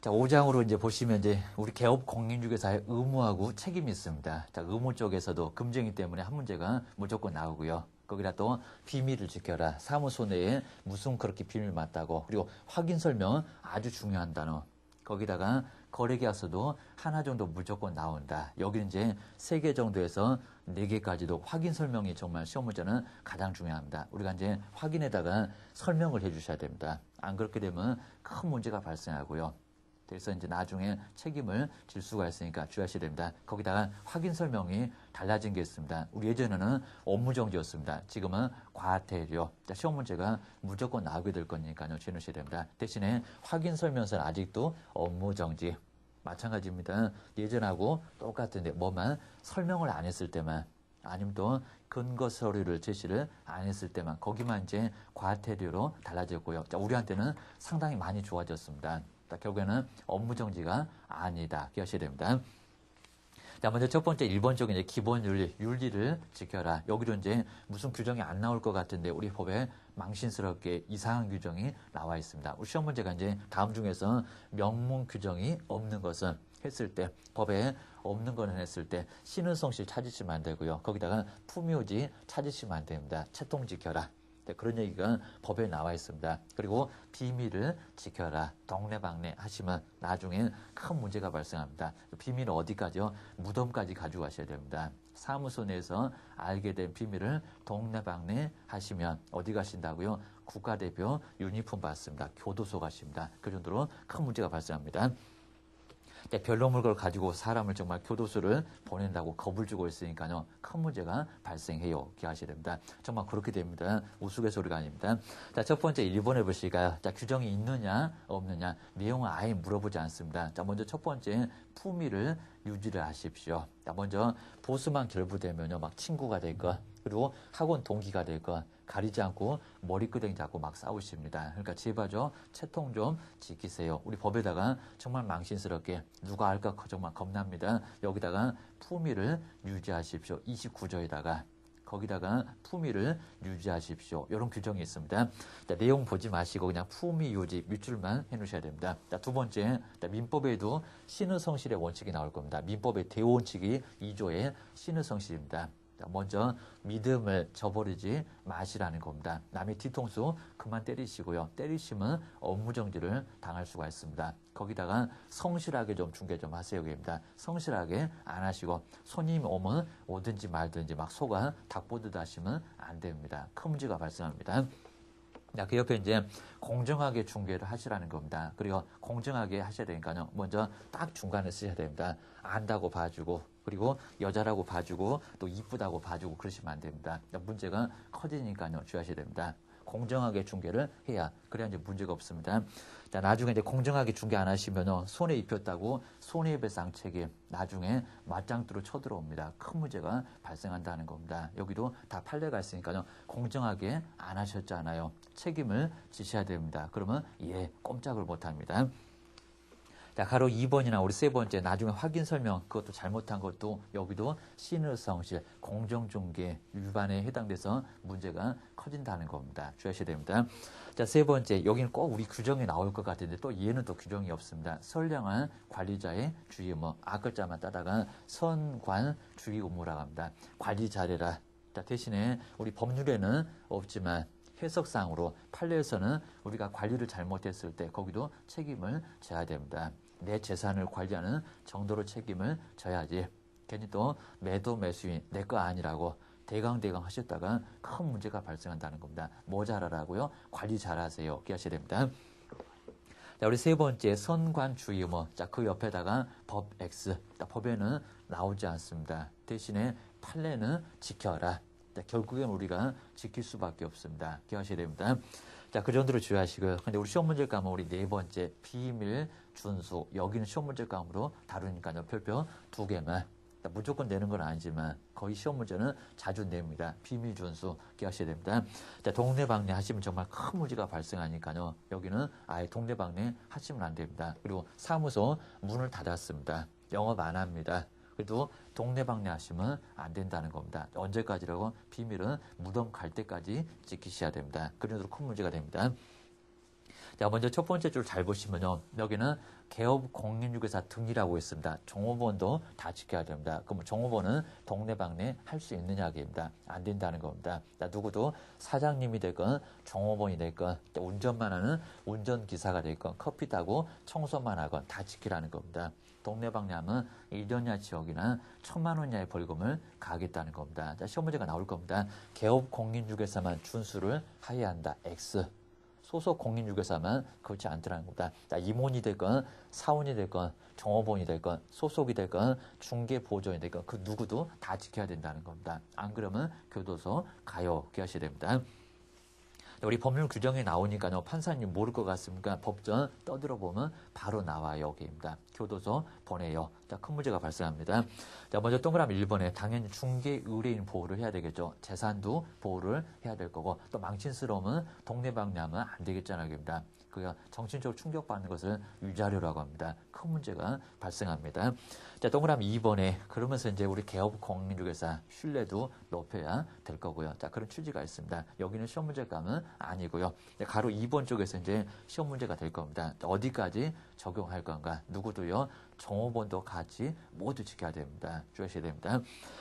자, 5장으로 이제 보시면 이제 우리 개업 공인중개사의 의무하고 책임이 있습니다. 자, 의무 쪽에서도 금쟁이 때문에 한 문제가 무조건 나오고요. 거기다 또 비밀을 지켜라. 사무소 내에 무슨 그렇게 비밀 맞다고. 그리고 확인 설명 아주 중요한 단어. 거기다가 거래계약서도 하나 정도 무조건 나온다. 여기는 이제 3개 정도에서 4개까지도 확인 설명이 정말 시험 문제는 가장 중요합니다. 우리가 이제 확인에다가 설명을 해주셔야 됩니다. 안 그렇게 되면 큰 문제가 발생하고요. 그래서 이제 나중에 책임을 질 수가 있으니까 주의하셔야 됩니다. 거기다가 확인 설명이 달라진 게 있습니다. 우리 예전에는 업무정지였습니다. 지금은 과태료. 시험 문제가 무조건 나오게 될 거니까요. 주의하셔야 됩니다. 대신에 확인 설명서는 아직도 업무정지. 마찬가지입니다. 예전하고 똑같은데 뭐만 설명을 안 했을 때만 아니면 또 근거 서류를 제시를 안 했을 때만 거기만 이제 과태료로 달라졌고요. 자, 우리한테는 상당히 많이 좋아졌습니다. 결국에는 업무정지가 아니다. 기억하셔야 됩니다. 자, 먼저 첫 번째 1번적인 이제 기본 윤리, 윤리를 지켜라. 여기로 이제 무슨 규정이 안 나올 것 같은데 우리 법에 망신스럽게 이상한 규정이 나와 있습니다. 우리 시험 문제가 이제 다음 중에서 명문 규정이 없는 것은 했을 때 법에 없는 거는 했을 때 신은성실 찾으시면 안 되고요. 거기다가 품위유지 찾으시면 안 됩니다. 채통 지켜라. 네, 그런 얘기가 법에 나와 있습니다. 그리고 비밀을 지켜라. 동네방네 하시면 나중에 큰 문제가 발생합니다. 비밀은 어디까지요? 무덤까지 가지고 가셔야 됩니다. 사무소 내에서 알게 된 비밀을 동네방네 하시면 어디 가신다고요? 국가대표 유니폼 받습니다. 교도소 가십니다. 그 정도로 큰 문제가 발생합니다. 별로물 걸 가지고 사람을 정말 교도소를 보낸다고 겁을 주고 있으니까요. 큰 문제가 발생해요. 기억하셔야 됩니다. 정말 그렇게 됩니다. 우스갯소리가 아닙니다. 자, 첫 번째 1번 해보실까요? 자, 규정이 있느냐 없느냐 내용은 아예 물어보지 않습니다. 자, 먼저 첫 번째 품위를 유지를 하십시오. 자, 먼저 보수만 결부되면요. 막 친구가 될 것, 그리고 학원 동기가 될 것, 가리지 않고 머리끄댕이 잡고 막 싸우십니다. 그러니까 제발 좀 채통 좀 지키세요. 우리 법에다가 정말 망신스럽게 누가 알까 정말 겁납니다. 여기다가 품위를 유지하십시오. 29조에다가 거기다가 품위를 유지하십시오. 이런 규정이 있습니다. 자, 내용 보지 마시고 그냥 품위 유지 밑줄만 해놓으셔야 됩니다. 자, 두 번째, 민법에도 신의성실의 원칙이 나올 겁니다. 민법의 대원칙이 2조의 신의성실입니다. 먼저 믿음을 저버리지 마시라는 겁니다. 남의 뒤통수 그만 때리시고요. 때리시면 업무정지를 당할 수가 있습니다. 거기다가 성실하게 좀 중개 좀 하세요. 여기입니다. 성실하게 안 하시고 손님 오면 오든지 말든지 막 속아 닭 보듯 하시면 안 됩니다. 큰 문제가 발생합니다. 자, 그 옆에 이제 공정하게 중개를 하시라는 겁니다. 그리고 공정하게 하셔야 되니까요. 먼저 딱 중간에 쓰셔야 됩니다. 안다고 봐주고 그리고 여자라고 봐주고 또 이쁘다고 봐주고 그러시면 안 됩니다. 문제가 커지니까요. 주의하셔야 됩니다. 공정하게 중개를 해야 그래야 이제 문제가 없습니다. 자, 나중에 이제 공정하게 중개 안 하시면요. 손해 입혔다고 손해배상 책임 나중에 맞짱뜨로 쳐들어옵니다. 큰 문제가 발생한다는 겁니다. 여기도 다 판례가 있으니까요. 공정하게 안 하셨잖아요. 책임을 지셔야 됩니다. 그러면 꼼짝을 못 합니다. 자, 가로 2번이나 우리 세 번째 나중에 확인 설명 그것도 잘못한 것도 여기도 신의성실 공정중개 위반에 해당돼서 문제가 커진다는 겁니다. 주의하셔야 됩니다. 자, 세 번째 여기는 꼭 우리 규정이 나올 것 같은데 또 얘는 또 규정이 없습니다. 선량한 관리자의 주의 의무 앞글자만 따다가 선관 주의 의무라고 합니다. 관리 잘해라. 자, 대신에 우리 법률에는 없지만 해석상으로 판례에서는 우리가 관리를 잘못했을 때 거기도 책임을 져야 됩니다. 내 재산을 관리하는 정도로 책임을 져야지. 괜히 또 매도 매수인 내 거 아니라고 대강대강 하셨다가 큰 문제가 발생한다는 겁니다. 뭐 잘하라고요? 관리 잘하세요. 기하셔야 됩니다. 자, 우리 세 번째 선관주의 의무. 자, 그 옆에다가 법 X. 자, 법에는 나오지 않습니다. 대신에 판례는 지켜라. 자, 결국엔 우리가 지킬 수밖에 없습니다. 기억하셔야 됩니다. 자, 그 정도로 주의하시고요. 근데 우리 시험 문제 과목 우리 네 번째 비밀 준수. 여기는 시험 문제 과목으로 다루니까요. 별표 2개만. 무조건 내는 건 아니지만 거의 시험 문제는 자주 냅니다. 비밀 준수 기억하셔야 됩니다. 자, 동네방네 하시면 정말 큰 문제가 발생하니까요. 여기는 아예 동네방네 하시면 안 됩니다. 그리고 사무소 문을 닫았습니다. 영업 안 합니다. 그래도 동네방네 하시면 안 된다는 겁니다. 언제까지라고? 비밀은 무덤 갈 때까지 지키셔야 됩니다. 그런 식으로 큰 문제가 됩니다. 자, 자, 먼저 첫 번째 줄 잘 보시면요. 여기는 개업 공인중개사 등이라고 있습니다. 종업원도 다 지켜야 됩니다. 그럼 종업원은 동네방네 할 수 있느냐입니다. 안 된다는 겁니다. 자, 누구도 사장님이 됐건 종업원이 됐건 운전만 하는 운전기사가 됐건 커피 타고 청소만 하건 다 지키라는 겁니다. 동네방네 하면 1년이나 지역이나 1,000만 원 이하의 벌금을 가하겠다는 겁니다. 자, 시험 문제가 나올 겁니다. 개업 공인중개사만 준수를 하여야 한다. X. 소속 공인중개사만 그렇지 않더라는 겁니다. 자, 임원이 됐건 사원이 됐건 종업원이 됐건 소속이 됐건 중개보조원이 됐건 그 누구도 다 지켜야 된다는 겁니다. 안 그러면 교도소 가요 기하셔야 됩니다. 우리 법률 규정에 나오니까요. 판사님 모를 것 같습니까? 법전 떠들어보면 바로 나와요. 여기입니다. 교도소 보내요. 자, 큰 문제가 발생합니다. 자, 먼저 동그라미 1번에 당연히 중개 의뢰인 보호를 해야 되겠죠. 재산도 보호를 해야 될 거고 또 망신스러우면 동네방네하면 안 되겠잖아요. 여기입니다. 그가 정신적으로 충격받는 것을 위자료라고 합니다. 큰 문제가 발생합니다. 자, 동그라미 2번에 그러면서 이제 우리 개업 공인중개사 신뢰도 높여야 될 거고요. 자, 그런 취지가 있습니다. 여기는 시험 문제감은 아니고요. 가로 2번 쪽에서 이제 시험 문제가 될 겁니다. 어디까지 적용할 건가? 누구도요. 종업원도 같이 모두 지켜야 됩니다. 주의하셔야 됩니다.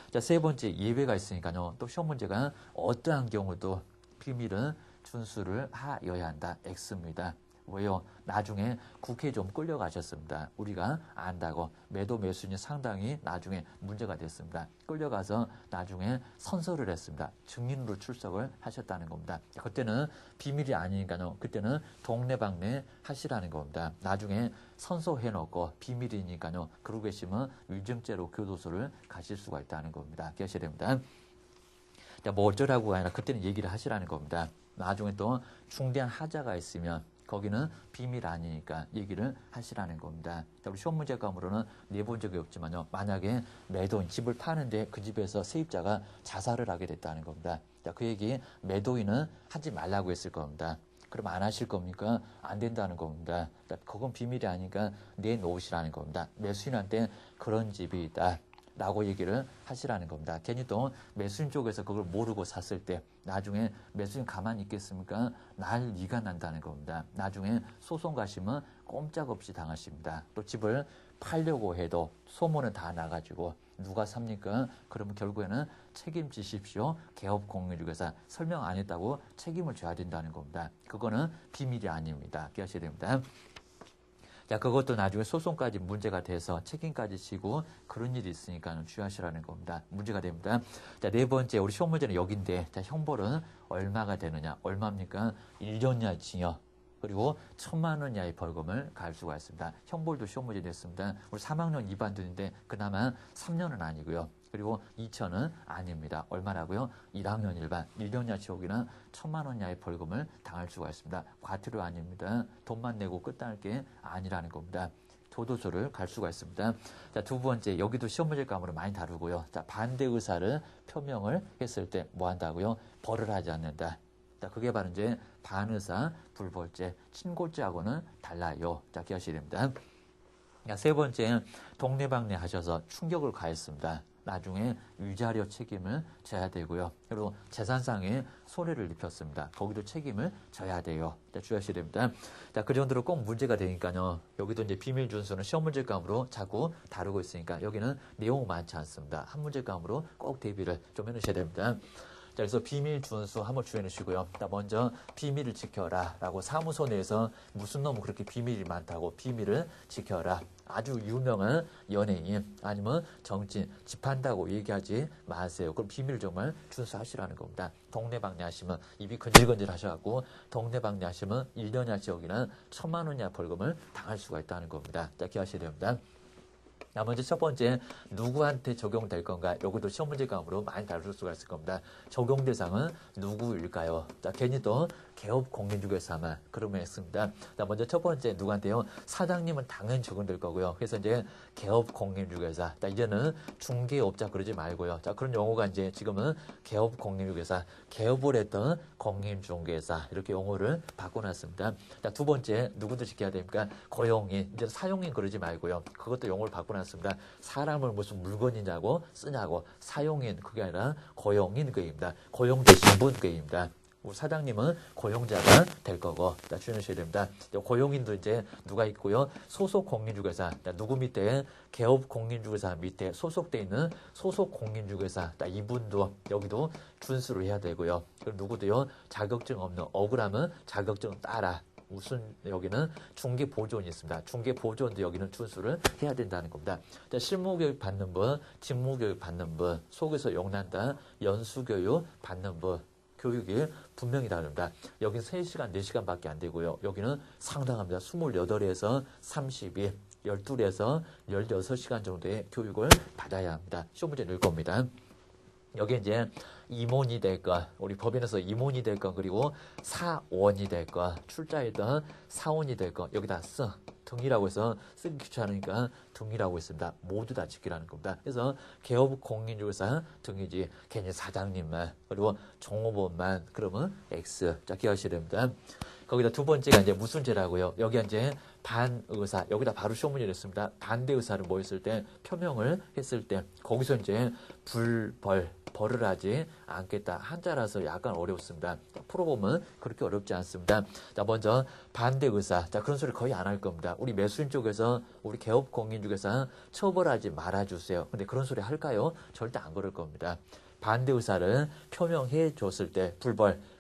자, 세 번째 예외가 있으니까요. 또 시험 문제가 어떠한 경우도 비밀은 준수를 하여야 한다. X입니다. 왜요? 나중에 국회에 좀 끌려가셨습니다. 우리가 안다고 매도 매수인이 상당히 나중에 문제가 됐습니다. 끌려가서 나중에 선서를 했습니다. 증인으로 출석을 하셨다는 겁니다. 그때는 비밀이 아니니까요. 그때는 동네방네 하시라는 겁니다. 나중에 선서해놓고 비밀이니까요. 그러고 계시면 위증죄로 교도소를 가실 수가 있다는 겁니다. 기억하셔야 됩니다. 자, 뭐 어쩌라고 아니라 그때는 얘기를 하시라는 겁니다. 나중에 또 중대한 하자가 있으면 거기는 비밀 아니니까 얘기를 하시라는 겁니다. 자, 우리 시험 문제감으로는 내본 적이 없지만요. 만약에 매도인 집을 파는데 그 집에서 세입자가 자살을 하게 됐다는 겁니다. 자, 그 얘기 매도인은 하지 말라고 했을 겁니다. 그럼 안 하실 겁니까? 안 된다는 겁니다. 자, 그건 비밀이 아니니까 내놓으시라는 겁니다. 매수인한테 그런 집이 있다. 라고 얘기를 하시라는 겁니다. 괜히 또 매수인 쪽에서 그걸 모르고 샀을 때 나중에 매수인 가만히 있겠습니까? 난리가 난다는 겁니다. 나중에 소송 가시면 꼼짝없이 당하십니다. 또 집을 팔려고 해도 소문은 다 나가지고 누가 삽니까? 그러면 결국에는 책임지십시오. 개업 공인중개사 설명 안 했다고 책임을 져야 된다는 겁니다. 그거는 비밀이 아닙니다. 기억하셔야 됩니다. 자, 그것도 나중에 소송까지 문제가 돼서 책임까지 지고 그런 일이 있으니까 주의하시라는 겁니다. 문제가 됩니다. 자, 네 번째, 우리 시험 문제는 여기인데, 자, 형벌은 얼마가 되느냐? 얼마입니까? 1년 이하 징역. 그리고 1,000만 원 이하의 벌금을 가할 수가 있습니다. 형벌도 시험 문제 됐습니다. 우리 3학년 2반들인데 그나마 3년은 아니고요. 그리고 2천은 아닙니다. 얼마라고요? 1학년 1반, 1년 이하 지옥이나 1,000만 원 이하의 벌금을 당할 수가 있습니다. 과태료 아닙니다. 돈만 내고 끝날 게 아니라는 겁니다. 교도소를 갈 수가 있습니다. 자, 두 번째, 여기도 시험 문제 과목으로 많이 다루고요. 자, 반대 의사를 표명을 했을 때 뭐 한다고요? 벌을 하지 않는다. 자, 그게 바로 이제 반의사 불벌죄, 친골죄하고는 달라요. 자, 기억하셔야 됩니다. 자, 세 번째, 동네방네 하셔서 충격을 가했습니다. 나중에 위자료 책임을 져야 되고요. 그리고 재산상의 손해를 입혔습니다. 거기도 책임을 져야 돼요. 자, 주의하셔야 됩니다. 자, 그 정도로 꼭 문제가 되니까요. 여기도 이제 비밀 준수는 시험 문제감으로 자꾸 다루고 있으니까 여기는 내용 많지 않습니다. 한 문제감으로 꼭 대비를 좀 해놓으셔야 됩니다. 자, 그래서 비밀 준수 한번 주의해 주시고요. 먼저 비밀을 지켜라 라고 사무소 내에서 무슨 놈은 그렇게 비밀이 많다고 비밀을 지켜라. 아주 유명한 연예인 아니면 정치인 집한다고 얘기하지 마세요. 그럼 비밀 정말 준수하시라는 겁니다. 동네방네 하시면 입이 건질건질 하셔갖고 동네방네 하시면 1년이나 지역이나 1,000만 원 이하 벌금을 당할 수가 있다는 겁니다. 자, 기억하셔야 됩니다. 자, 먼저 첫 번째, 누구한테 적용될 건가? 여기도 시험 문제감으로 많이 다룰 수가 있을 겁니다. 적용 대상은 누구일까요? 자, 괜히 또 개업 공인중개사만 그러면 했습니다. 자, 먼저 첫 번째 누구한테요? 사장님은 당연히 적용될 거고요. 그래서 이제 개업 공인중개사. 자, 이제는 중개업자 그러지 말고요. 자, 그런 용어가 이제 지금은 개업 공인중개사, 개업을 했던 공인중개사 이렇게 용어를 바꿔놨습니다. 자, 두 번째 누구도 지켜야 됩니까? 고용인. 이제 사용인 그러지 말고요. 그것도 용어를 바꿔놨습니다. 사람을 무슨 물건이냐고 쓰냐고 사용인 그게 아니라 고용인 그입니다. 고용 대신 분 그입니다. 우리 사장님은 고용자가 될 거고, 자, 주의하셔야 됩니다. 고용인도 이제 누가 있고요. 소속 공인중개사, 자, 누구 밑에 개업 공인중개사 밑에 소속돼 있는 소속 공인중개사, 자, 이분도 여기도 준수를 해야 되고요. 그리고 누구도요 자격증 없는 억울하면 자격증 따라. 무슨 여기는 중개 보조원이 있습니다. 중개 보조원도 여기는 준수를 해야 된다는 겁니다. 자, 실무교육 받는 분, 직무교육 받는 분, 속에서 용난다, 연수교육 받는 분, 교육이 분명히 다릅니다. 여기는 3시간, 4시간밖에 안 되고요. 여기는 상당합니다. 28에서 32, 12에서 16시간 정도의 교육을 받아야 합니다. 시험 문제 낼 겁니다. 여기 이제 임원이 될 것, 우리 법인에서 임원이 될 것, 그리고 사원이 될 것, 출자했던 사원이 될 것, 여기다 등이라고 해서 쓰기 귀찮으니까 등이라고 했습니다. 모두 다 지키라는 겁니다. 그래서 개업 공인중개사 등이지 괜히 사장님만 그리고 종업원만 그러면 X. 자, 기억하셔야 됩니다. 거기다 두 번째가 이제 무슨 죄라고요? 여기 이제 반의사, 여기다 바로 시험 문제를 했습니다. 반대의사를 모였을 때, 표명을 했을 때, 거기서 이제 벌을 하지 않겠다. 한자라서 약간 어렵습니다. 풀어보면 그렇게 어렵지 않습니다. 자, 먼저 반대의사. 자, 그런 소리 거의 안 할 겁니다. 우리 매수인 쪽에서, 우리 개업 공인 중개사 처벌하지 말아주세요. 근데 그런 소리 할까요? 절대 안 그럴 겁니다. 반대의사를 표명해 줬을 때,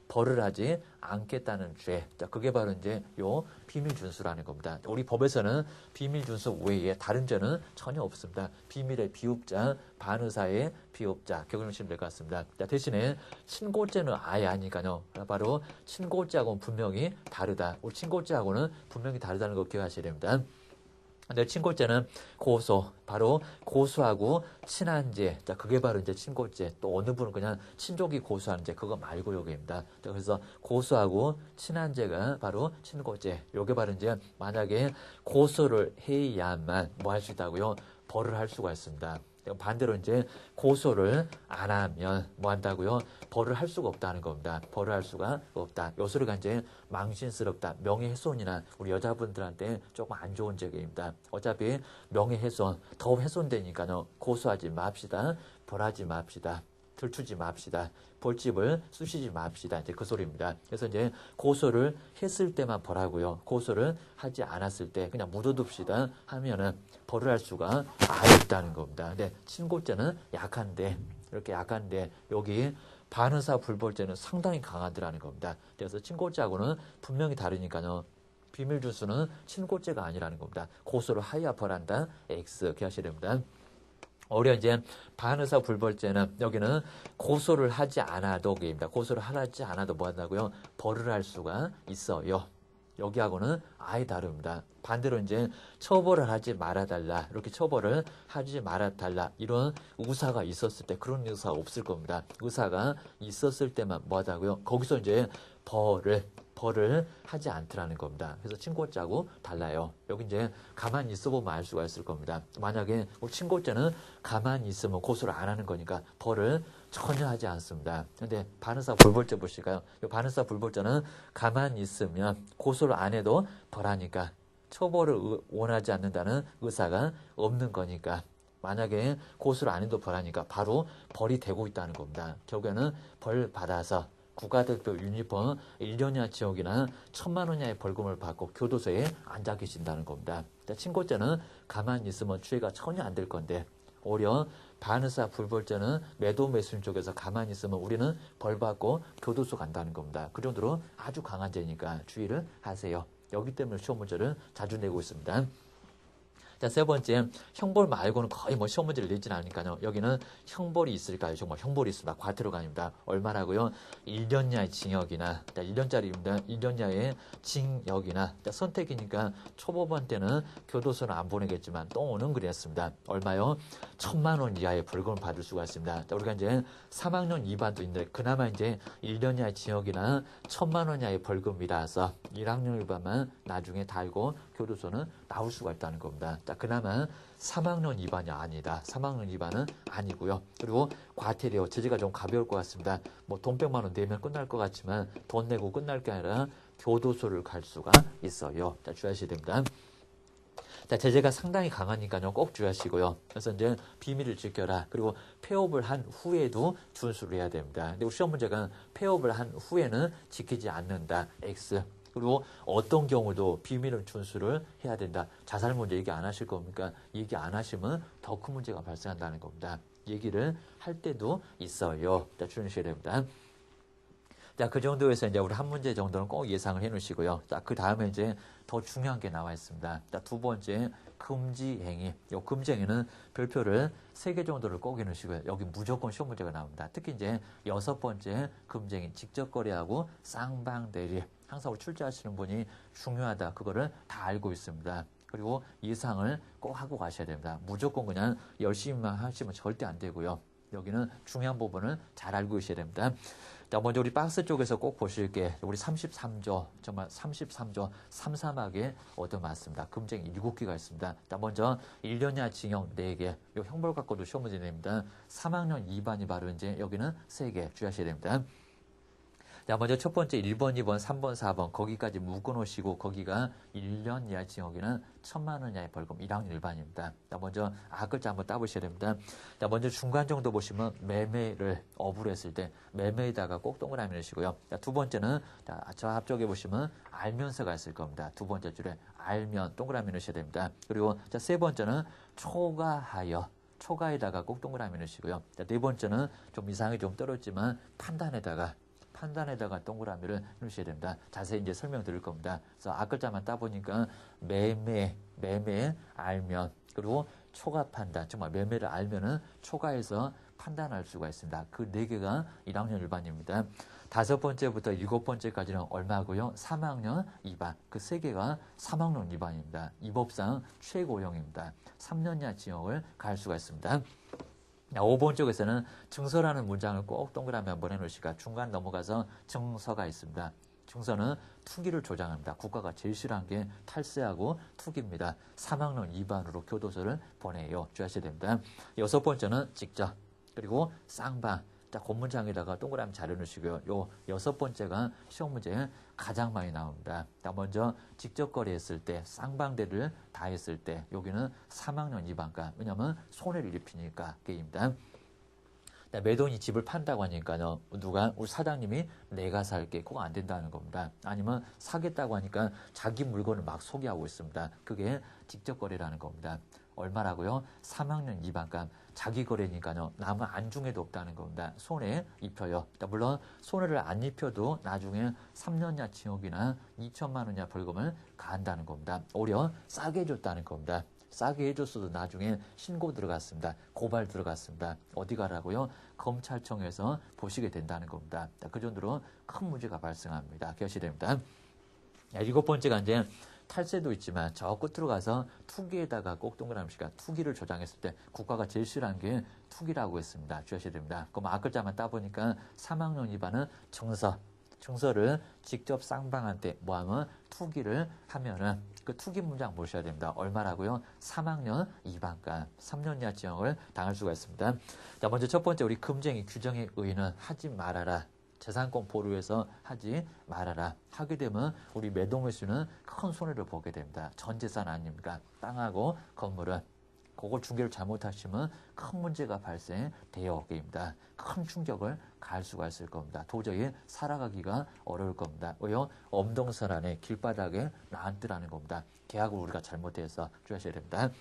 벌을 하지 않겠다는 죄. 자, 그게 바로 이제 요 비밀 준수라는 겁니다. 우리 법에서는 비밀 준수 외에 다른 죄는 전혀 없습니다. 비밀의 비읍자, 반의사의 비읍자. 기억하시면 될 것 같습니다. 자, 대신에 친고죄는 아예 아니니까요. 바로 친고죄하고는 분명히 다르다. 우리 친고죄하고는 분명히 다르다는 거 기억하셔야 됩니다. 근데 친고죄는 바로 고소하고 친한 죄. 자, 그게 바로 이제 친고죄. 또 어느 분은 그냥 친족이 고소하는 죄. 그거 말고 요게입니다. 그래서 고소하고 친한 죄가 바로 친고죄. 요게 바로 이제 만약에 고소를 해야만 뭐 할 수 있다고요? 벌을 할 수가 있습니다. 반대로 이제 고소를 안 하면 뭐 한다고요? 벌을 할 수가 없다는 겁니다. 벌을 할 수가 없다. 요 소리가 이제 망신스럽다. 명예훼손이나 우리 여자분들한테 조금 안 좋은 제기입니다. 어차피 명예훼손, 더 훼손되니까요. 고소하지 맙시다. 벌하지 맙시다. 들추지 맙시다. 벌집을 쑤시지 맙시다. 이제 그 소리입니다. 그래서 이제 고소를 했을 때만 벌하고요. 고소를 하지 않았을 때 그냥 묻어둡시다 하면은 벌을 할 수가 아예 있다는 겁니다. 근데 친고죄는 약한데, 이렇게 약한데, 여기 반의사 불벌죄는 상당히 강하더라는 겁니다. 그래서 친고죄하고는 분명히 다르니까요. 비밀 준수는 친고죄가 아니라는 겁니다. 고소를 하여야 벌한다. X. 기억하셔야 됩니다. 우리가 이제 반의사 불벌죄는 여기는 고소를 하지 않아도 입니다. 고소를 하지 않아도 뭐 한다고요? 벌을 할 수가 있어요. 여기하고는 아예 다릅니다. 반대로 이제 처벌을 하지 말아달라. 이렇게 처벌을 하지 말아달라. 이런 의사가 있었을 때 그런 의사가 없을 겁니다. 의사가 있었을 때만 뭐 하다고요? 거기서 이제 벌을 하지 않더라는 겁니다. 그래서 친고죄하고 달라요. 여기 이제 가만히 있어보면 알 수가 있을 겁니다. 만약에 친고죄는 가만히 있으면 고소를 안 하는 거니까 벌을 전혀 하지 않습니다. 근데 반의사 불벌죄 보실까요? 이 반의사 불벌죄는 가만히 있으면 고소를 안 해도 벌하니까 처벌을 원하지 않는다는 의사가 없는 거니까 만약에 고소를 안 해도 벌하니까 바로 벌이 되고 있다는 겁니다. 결국에는 벌 받아서 국가대표 유니폼 1년이나 지역이나 1,000만 원 이하의 벌금을 받고 교도소에 앉아 계신다는 겁니다. 친고죄는 가만히 있으면 죄가 전혀 안 될 건데 오히려 반의사 불벌죄는 매도 매수인 쪽에서 가만히 있으면 우리는 벌 받고 교도소 간다는 겁니다. 그 정도로 아주 강한 죄니까 주의를 하세요. 여기 때문에 시험 문제를 자주 내고 있습니다. 자, 세 번째, 형벌 말고는 거의 뭐 시험 문제를 내지는 않으니까요. 여기는 형벌이 있을까요? 정말 형벌이 있습니다. 과태료가 아닙니다. 얼마라고요? 1년 이하의 징역이나, 자, 1년짜리입니다. 1년 이하의 징역이나, 자, 선택이니까 초보반 때는 교도소는 안 보내겠지만 똥오는 그랬습니다. 얼마요? 1,000만 원 이하의 벌금을 받을 수가 있습니다. 자, 우리가 이제 3학년 2반도 있는데 그나마 이제 1년 이하의 징역이나 1,000만 원 이하의 벌금이라서 1학년 1반만 나중에 달고 교도소는 나올 수가 있다는 겁니다. 자, 그나마 3학년 2반이 아니다. 3학년 2반은 아니고요. 그리고 과태료, 제재가 좀 가벼울 것 같습니다. 뭐 돈 100만 원 내면 끝날 것 같지만 돈 내고 끝날 게 아니라 교도소를 갈 수가 있어요. 자, 주의하셔야 됩니다. 자, 제재가 상당히 강하니까요. 꼭 주의하시고요. 그래서 이제 비밀을 지켜라. 그리고 폐업을 한 후에도 준수를 해야 됩니다. 근데 시험 문제가 폐업을 한 후에는 지키지 않는다. X. 그리고 어떤 경우도 비밀은 준수를 해야 된다. 자살 문제 얘기 안 하실 겁니까? 얘기 안 하시면 더 큰 문제가 발생한다는 겁니다. 얘기를 할 때도 있어요. 자, 주의하셔야 됩니다. 자, 그 정도에서 이제 우리 한 문제 정도는 꼭 예상을 해 놓으시고요. 자, 그 다음에 이제 더 중요한 게 나와 있습니다. 자, 두 번째, 금지 행위. 요 금지 행위는 별표를 3개 정도를 꼭 해 놓으시고요. 여기 무조건 시험 문제가 나옵니다. 특히 이제 6번째 금지 행위, 직접 거래하고 쌍방대리. 항상 우리 출제하시는 분이 중요하다. 그거를 다 알고 있습니다. 그리고 예상을 꼭 하고 가셔야 됩니다. 무조건 그냥 열심히만 하시면 절대 안 되고요. 여기는 중요한 부분을 잘 알고 계셔야 됩니다. 자, 먼저 우리 박스 쪽에서 꼭 보실 게 우리 33조, 정말 33조 3사막에 얻어맞습니다. 금쟁이 7개가 있습니다. 자, 먼저 1년 이하 징역 4개, 요 형벌 갖고도 시험 문제 냅니다. 3학년 2반이 바로 이제 여기는 3개 주의하셔야 됩니다. 자, 먼저 첫 번째 1번, 2번, 3번, 4번 거기까지 묶어놓으시고 거기가 1년 이하 징역이나 1,000만 원 이하의 벌금 1학년 일반입니다. 자, 먼저 글자 한번 따보셔야 됩니다. 자, 먼저 중간 정도 보시면 매매를 업으로 했을 때 매매에다가 꼭 동그라미 넣으시고요. 자, 두 번째는 저 앞쪽에 보시면 알면서가 있을 겁니다. 두 번째 줄에 알면 동그라미 넣으셔야 됩니다. 그리고 자, 세 번째는 초과하여 초과에다가 꼭 동그라미 넣으시고요. 자, 네 번째는 좀 이상하게 좀 떨어졌지만 판단에다가 동그라미를 넣으셔야 됩니다. 자세히 이제 설명드릴 겁니다. 그래서 앞글자만 따보니까 매매, 알면, 그리고 초과 판단, 정말 매매를 알면은 초과해서 판단할 수가 있습니다. 그 4개가 1학년 일반입니다. 5번째부터 7번째까지는 얼마고요? 3학년 2반. 그 3개가 3학년 2반입니다. 이 법상 최고형입니다. 3년 이하 징역을 가할 수가 있습니다. 5번 쪽에서는 증서라는 문장을 꼭 동그라미 한번 해놓으시까 중간 넘어가서 증서가 있습니다. 증서는 투기를 조장합니다. 국가가 제일 싫어하는 게 탈세하고 투기입니다. 3학년 2반으로 교도소를 보내요. 주의하셔야 됩니다. 6번째는 직접, 그리고 쌍방. 자, 곤문장에다가 동그라미 잘 해놓으시고요. 요 6번째가 시험 문제에 가장 많이 나옵니다. 자, 먼저 직접 거래했을 때, 쌍방대를 다 했을 때, 여기는 3학년 2반가. 왜냐면 손해를 입히니까 게임입니다. 매도인이 집을 판다고 하니까요. 누가 우리 사장님이 내가 살게 꼭 안 된다는 겁니다. 아니면 사겠다고 하니까 자기 물건을 막 소개하고 있습니다. 그게 직접 거래라는 겁니다. 얼마라고요? 3학년 2반감. 자기 거래니까요. 남은 안중에도 없다는 겁니다. 손해 입혀요. 물론 손해를 안 입혀도 나중에 3년 이하 징역이나 2천만 원 이하 벌금을 가한다는 겁니다. 오히려 싸게 해줬다는 겁니다. 싸게 해줬어도 나중에 신고 들어갔습니다. 고발 들어갔습니다. 어디 가라고요? 검찰청에서 보시게 된다는 겁니다. 그 정도로 큰 문제가 발생합니다. 기억하셔야 됩니다. 7번째가 이제 탈세도 있지만 저 끝으로 가서 투기에다가 꼭 동그라미가 투기를 조장했을 때 국가가 제일 싫어하는 게 투기라고 했습니다. 주의하셔야 됩니다. 그럼 앞글자만 따보니까 3학년 2반은 증서를 직접 쌍방한테 뭐하면 투기를 하면은 그 투기 문장 보셔야 됩니다. 얼마라고요? 3학년 2반가 3년 이하 징역을 당할 수가 있습니다. 자, 먼저 첫 번째 우리 금쟁이 규정에 의는 하지 말아라. 재산권 보루해서 하지 말아라. 하게 되면 우리 매도매수는 큰 손해를 보게 됩니다. 전 재산 아닙니까? 땅하고 건물은. 그걸 중개를 잘못하시면 큰 문제가 발생되어 게입니다. 큰 충격을 가할 수가 있을 겁니다. 도저히 살아가기가 어려울 겁니다. 왜요? 엄동설 안에 길바닥에 나앉으라는 겁니다. 계약을 우리가 잘못해서 주의하셔야 됩니다.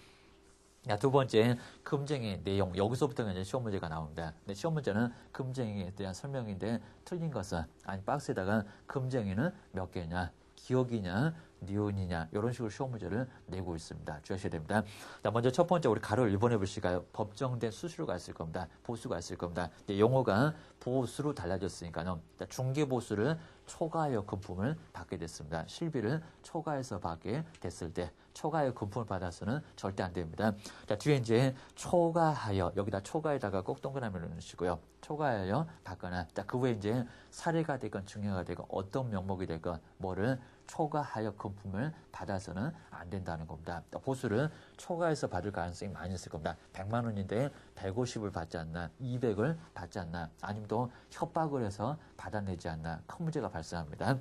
자, 두 번째, 금쟁이 내용. 여기서부터 이제 시험 문제가 나옵니다. 근데 시험 문제는 금쟁이에 대한 설명인데 틀린 것은, 아니, 박스에다가 금쟁이는 몇 개냐, 기억이냐, 니은이냐, 이런 식으로 시험 문제를 내고 있습니다. 주의하셔야 됩니다. 자, 먼저 첫 번째, 우리 가로 1번 해보실까요? 법정된 수수료가 있을 겁니다. 보수가 있을 겁니다. 용어가 보수로 달라졌으니까요. 중개보수를 초과하여 금품을 받게 됐습니다. 실비를 초과해서 받게 됐을 때, 초과하여 금품을 받아서는 절대 안 됩니다. 자, 뒤에 이제 초과하여, 여기다 초과에다가 꼭 동그라미를 넣으시고요. 초과하여 받거나, 자, 그 후에 이제 사례가 되건 증여가 되건 어떤 명목이 되건 뭐를 초과하여 금품을 받아서는 안 된다는 겁니다. 보수를 초과해서 받을 가능성이 많이 있을 겁니다. 100만 원인데 150을 받지 않나, 200을 받지 않나, 아니면 또 협박을 해서 받아내지 않나, 큰 문제가 발생합니다.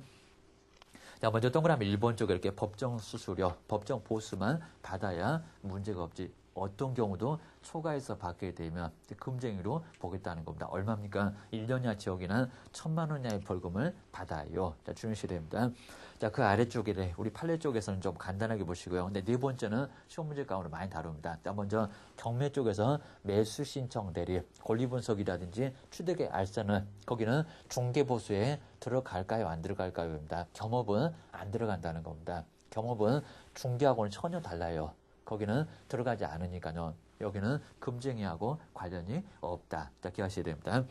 자, 먼저 동그라미 1번 쪽에 이렇게 법정 수수료, 법정 보수만 받아야 문제가 없지. 어떤 경우도 초과해서 받게 되면 금쟁이로 보겠다는 겁니다. 얼마입니까? 1년 이하 지역이나 1,000만 원 이하의 벌금을 받아요. 자, 주의하셔야 됩니다. 자, 그 아래쪽에 우리 판례 쪽에서는 좀 간단하게 보시고요. 근데 네 번째는 시험 문제 가운데 많이 다룹니다. 자, 먼저 경매 쪽에서 매수 신청 대리, 권리 분석이라든지 취득의 알선은 거기는 중개 보수에 들어갈까요? 안 들어갈까요?입니다. 겸업은 안 들어간다는 겁니다. 겸업은 중개하고는 전혀 달라요. 거기는 들어가지 않으니까요. 여기는 금쟁이하고 관련이 없다. 자, 기억하셔야 됩니다.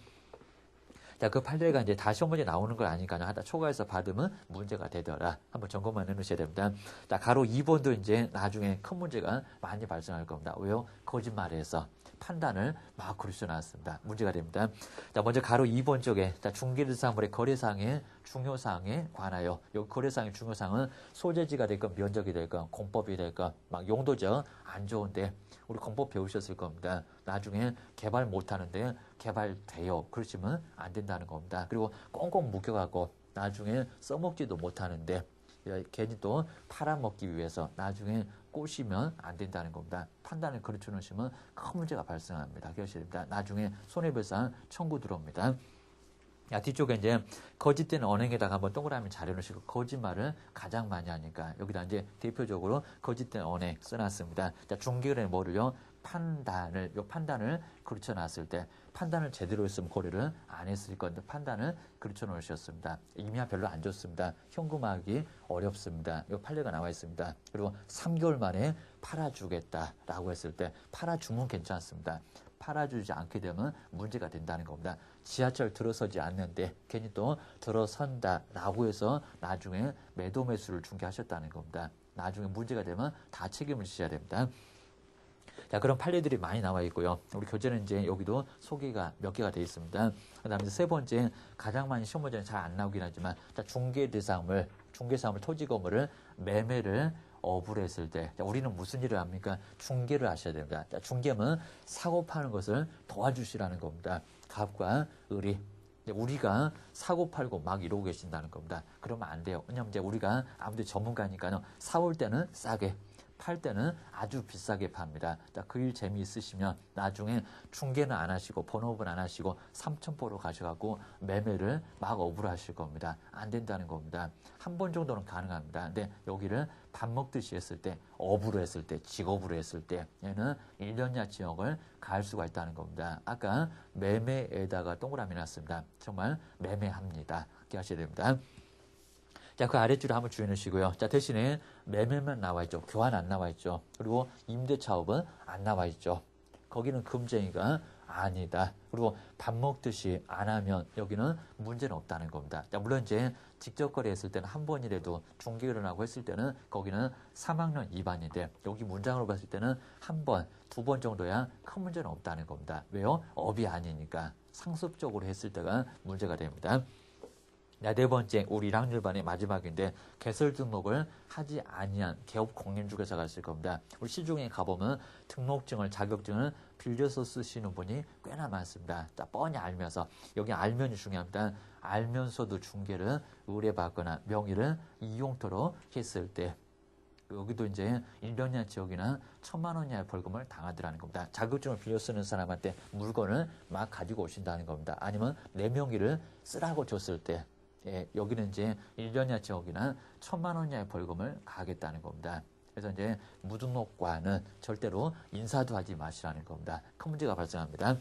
자, 그 판례가 이제 다 시험 문제 나오는 걸 아니까요. 하다 초과해서 받으면 문제가 되더라. 한번 점검만 해놓으셔야 됩니다. 자, 가로 2번도 이제 나중에 큰 문제가 많이 발생할 겁니다. 왜요? 거짓말해서 판단을 막 그리쳐 나왔습니다. 문제가 됩니다. 자, 먼저 가로 2번 쪽에 자, 중개사물의 거래사항의 중요사항에 관하여 여기 거래사항의 중요사항은 소재지가 될건 면적이 될건 공법이 될건 막 용도죠. 안 좋은데 우리 공법 배우셨을 겁니다. 나중에 개발 못하는데 개발돼요. 그러시면 안 된다는 겁니다. 그리고 꽁꽁 묶여갖고 나중에 써먹지도 못하는데 괜히 또 팔아먹기 위해서 나중에 꼬시면 안 된다는 겁니다. 판단을 그르쳐 놓으시면 큰 문제가 발생합니다. 기억하셔야 나중에 손해배상 청구 들어옵니다. 야, 뒤쪽에 이제 거짓된 언행에다가 한번 동그라미 잘 해놓으시고 거짓말을 가장 많이 하니까 여기다 이제 대표적으로 거짓된 언행 써놨습니다. 자, 중개를 뭐를요? 판단을 그르쳐 놨을 때 판단을 제대로 했으면 고려를 안 했을 건데 판단을 그르쳐 놓으셨습니다. 의미가 별로 안 좋습니다. 현금화하기 어렵습니다. 이 판례가 나와 있습니다. 그리고 3개월 만에 팔아주겠다라고 했을 때 팔아주면 괜찮습니다. 팔아주지 않게 되면 문제가 된다는 겁니다. 지하철 들어서지 않는데 괜히 또 들어선다라고 해서 나중에 매도 매수를 중개하셨다는 겁니다. 나중에 문제가 되면 다 책임을 지셔야 됩니다. 자, 그런 판례들이 많이 나와 있고요. 우리 교재는 이제 여기도 소개가 몇 개가 되어 있습니다. 그 다음에 세 번째, 가장 많이 시험 문제는 잘 안 나오긴 하지만, 자, 중개사물, 토지 건물을 매매를 업으로 했을 때, 자, 우리는 무슨 일을 합니까? 중개를 하셔야 됩니다. 자, 중개는 사고 파는 것을 도와주시라는 겁니다. 갑과 을이. 우리가 사고 팔고 막 이러고 계신다는 겁니다. 그러면 안 돼요. 왜냐면 이제 우리가 아무래도 전문가니까요. 사올 때는 싸게. 팔 때는 아주 비싸게 팝니다. 그 일 재미있으시면 나중에 중개는 안 하시고 본업은 안 하시고 삼천포로 가셔갖고 매매를 막 업으로 하실 겁니다. 안 된다는 겁니다. 한 번 정도는 가능합니다. 근데 여기를 밥 먹듯이 했을 때, 업으로 했을 때, 직업으로 했을 때 얘는 1년 이하 징역을 가할 수가 있다는 겁니다. 아까 매매에다가 동그라미 놨습니다. 정말 매매합니다. 그렇게 하셔야 됩니다. 자, 그 아랫줄에 한번 주의 넣으시고요. 자, 대신에 매매만 나와 있죠. 교환 안 나와 있죠. 그리고 임대차업은 안 나와 있죠. 거기는 금쟁이가 아니다. 그리고 밥 먹듯이 안 하면 여기는 문제는 없다는 겁니다. 자, 물론 이제 직접 거래했을 때는 한 번이라도 중개를 하고 했을 때는 거기는 3학년 2반인데 여기 문장으로 봤을 때는 한 번, 두 번 정도야 큰 문제는 없다는 겁니다. 왜요? 업이 아니니까 상습적으로 했을 때가 문제가 됩니다. 네 번째, 우리 1학년반의 마지막인데 개설 등록을 하지 아니한 개업 공인중개사가 있을 겁니다. 우리 시중에 가보면 등록증을, 자격증을 빌려서 쓰시는 분이 꽤나 많습니다. 자, 뻔히 알면서, 여기 알면이 중요합니다. 알면서도 중개를 의뢰받거나 명의를 이용토로 했을 때 여기도 이제 1년 이하 지역이나 1,000만 원 이하의 벌금을 당하더라는 겁니다. 자격증을 빌려 쓰는 사람한테 물건을 막 가지고 오신다는 겁니다. 아니면 내 명의를 쓰라고 줬을 때 여기는 이제 1년 이하 지역이나 1,000만 원 이하의 벌금을 가하겠다는 겁니다. 그래서 이제 무등록과는 절대로 인사도 하지 마시라는 겁니다. 큰 문제가 발생합니다.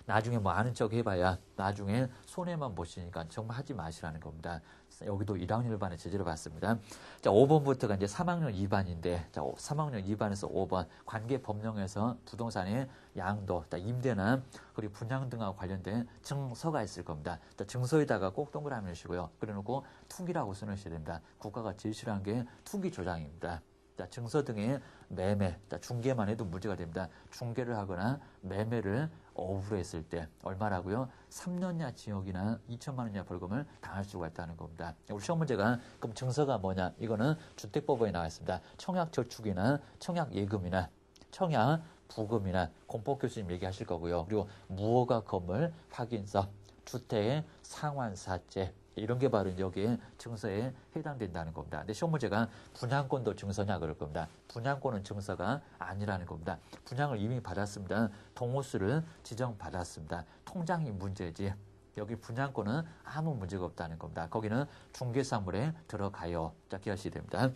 나중에 뭐 아는 척 해봐야 나중에 손해만 보시니까 정말 하지 마시라는 겁니다. 여기도 1학년 1반의 제재를 받습니다. 자, 5번부터가 이제 3학년 2반인데, 자, 3학년 2반에서 5번 관계법령에서 부동산의 양도, 임대나 그리고 분양 등하고 관련된 증서가 있을 겁니다. 자, 증서에다가 꼭 동그라미 넣으시고요. 그래놓고 투기라고 써놓으셔야 됩니다. 국가가 제일 싫어하는 게 투기 조장입니다. 자, 증서 등의 매매, 자, 중개만 해도 문제가 됩니다. 중개를 하거나 매매를 업으로 했을 때 얼마라고요? 3년 이하 징역이나 2천만 원 이하 벌금을 당할 수가 있다는 겁니다. 우리 시험 문제가 그럼 증서가 뭐냐? 이거는 주택법에 나와 있습니다. 청약저축이나 청약예금이나 청약부금이나 공법 교수님 얘기하실 거고요. 그리고 무허가 건물 확인서, 주택의 상환사채, 이런 게 바로 여기에 증서에 해당된다는 겁니다. 근데 시험 문제가 분양권도 증서냐 그럴 겁니다. 분양권은 증서가 아니라는 겁니다. 분양을 이미 받았습니다. 동호수를 지정받았습니다. 통장이 문제지. 여기 분양권은 아무 문제가 없다는 겁니다. 거기는 중개사물에 들어가요. 자, 기하시면 됩니다.